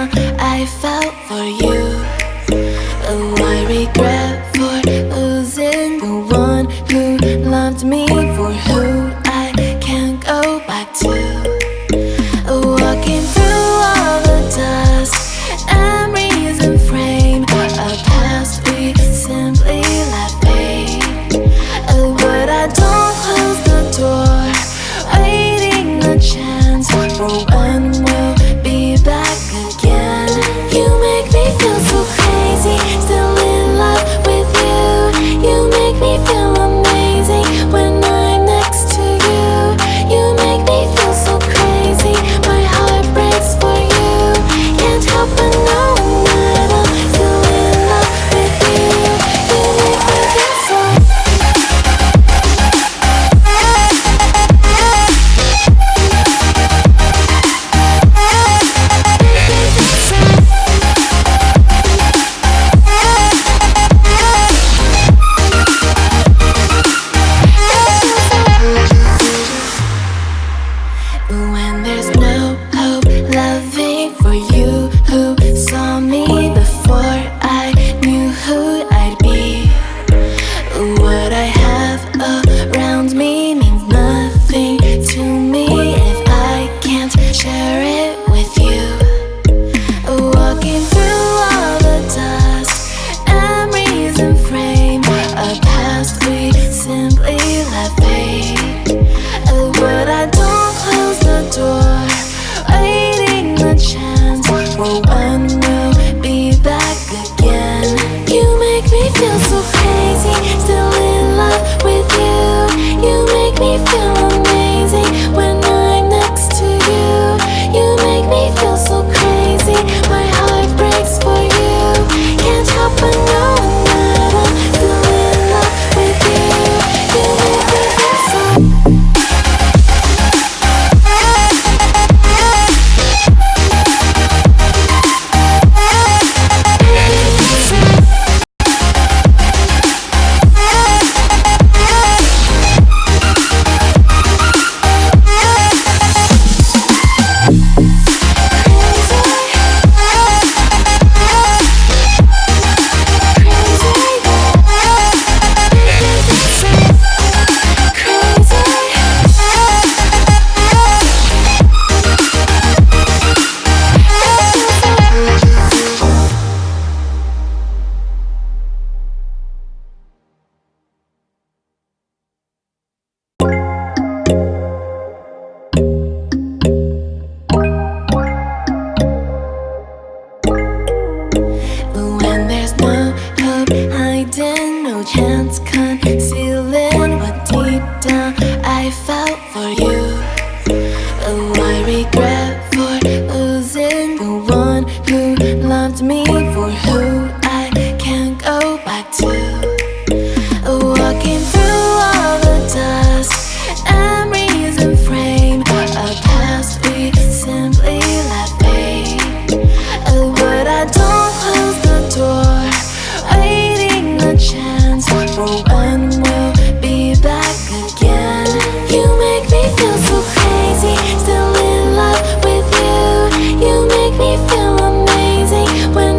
down I felt for you. Oh, I regret for losing the one who loved me, for who I can't go back to. Walking through all the dust and reason frame, a past we simply let fade. Oh, but I don't close the door, waiting a chance for when we'll be back again. You make me feel so crazy, still in love with you. You make me feel amazing when I'm next to you. You make me feel so crazy, my heart breaks for you. Can't help but knowing that I'm still in love with you. You make me feel so. When there's no hope loving for you, who saw me before I knew who I'd be. What I have around me means nothing to me if I can't share it with you. Walking through all the dust and reason frame, a past we simply let fade. But I don't close the door, waiting a chance for when we'll be back again. You make me feel so crazy, still in love with you. You make me feel amazing when I'm next to you. You make me feel so crazy, my heart breaks for you. Can't help but knowing that I'm still in love with you. You make me feel so. When there's no hope hiding, no chance concealing what deep down I felt for you. Oh, I regret for losing the one who loved me, for who I can't go back to. Walking through all the dust and reason frame, a past we simply let fade. But I don't close the door, waiting a chance for when we'll be back again. You make me feel so crazy, still in love with you. You make me feel amazing when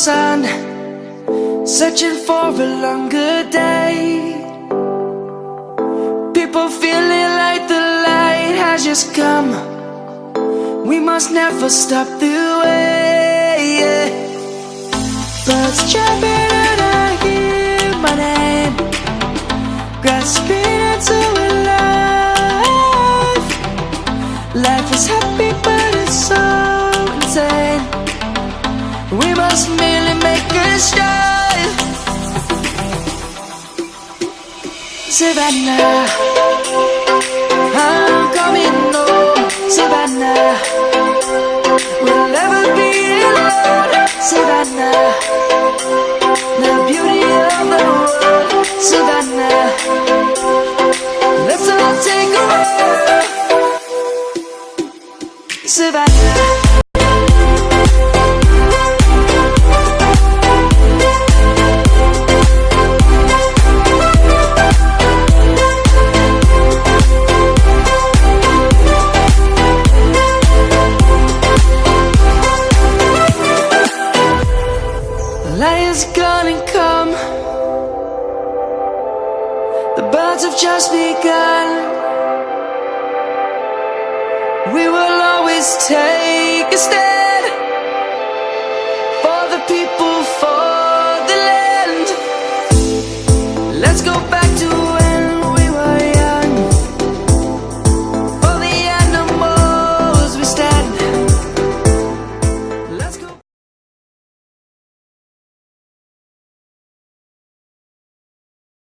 sun, searching for a longer day. People feeling like the light has just come. We must never stop the way. Birds chirping and I hear my name, grasping into a life. Life is happy but it's so insane. We must merely make a start. Savannah, I'm coming home. Savannah, we'll never be alone. Savannah, the beauty of the world. Savannah, let's all take a walk. Savannah. Light is gonna come. The birds have just begun. We will always take a stand.